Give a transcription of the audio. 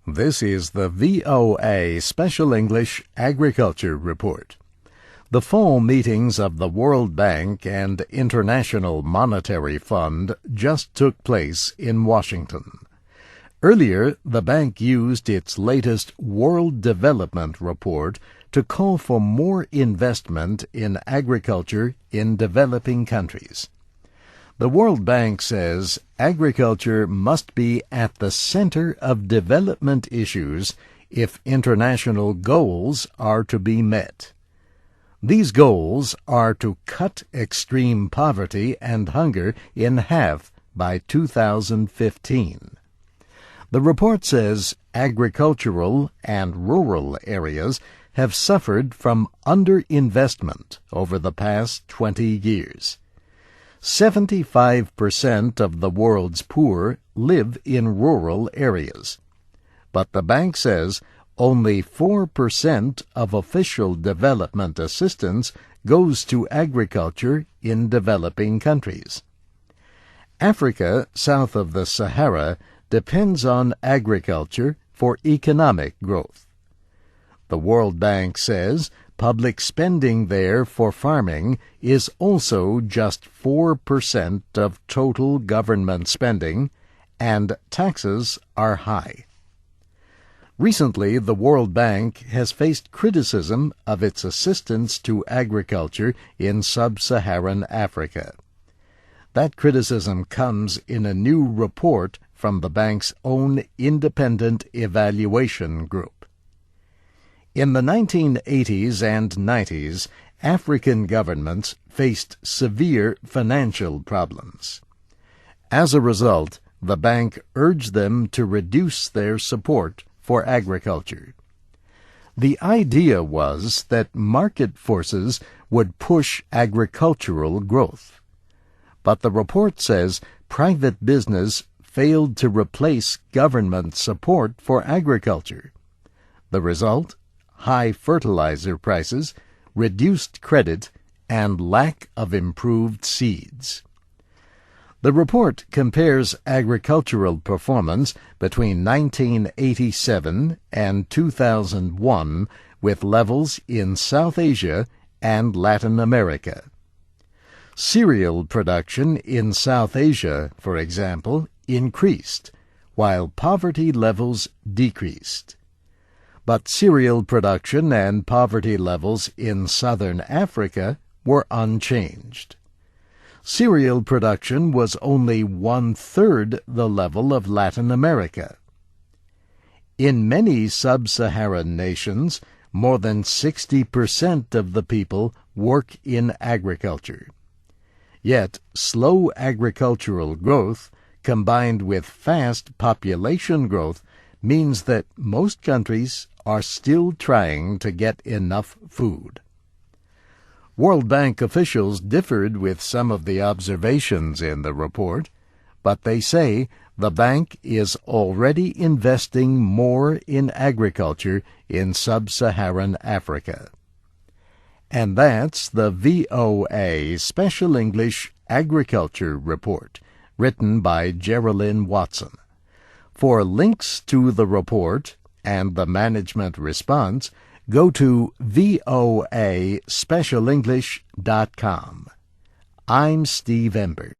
This is the VOA Special English Agriculture Report. The fall meetings of the World Bank and International Monetary Fund just took place in Washington. Earlier, the bank used its latest World Development Report to call for more investment in agriculture in developing countries. The World Bank says agriculture must be at the center of development issues if international goals are to be met. These goals are to cut extreme poverty and hunger in half by 2015. The report says agricultural and rural areas have suffered from underinvestment over the past 20 years. 75% of the world's poor live in rural areas. But the bank says only 4% of official development assistance goes to agriculture in developing countries. Africa, south of the Sahara, depends on agriculture for economic growth. The World Bank says public spending there for farming is also just 4% of total government spending, and taxes are high. Recently, the World Bank has faced criticism of its assistance to agriculture in sub-Saharan Africa. That criticism comes in a new report from the bank's own independent evaluation group. In the 1980s and 90s, African governments faced severe financial problems. As a result, the bank urged them to reduce their support for agriculture. The idea was that market forces would push agricultural growth. But the report says private business failed to replace government support for agriculture. The result? High fertilizer prices, reduced credit, and lack of improved seeds. The report compares agricultural performance between 1987 and 2001 with levels in South Asia and Latin America. Cereal production in South Asia, for example, increased, while poverty levels decreased. But cereal production and poverty levels in southern Africa were unchanged. Cereal production was only 1/3 the level of Latin America. In many sub-Saharan nations, more than 60% of the people work in agriculture. Yet, slow agricultural growth, combined with fast population growth, means that most countries are still trying to get enough food. World Bank officials differed with some of the observations in the report, but they say the bank is already investing more in agriculture in sub-Saharan Africa. And that's the VOA Special English Agriculture Report, written by Geraldine Watson. For links to the report and the management response, go to voaspecialenglish.com. I'm Steve Ember.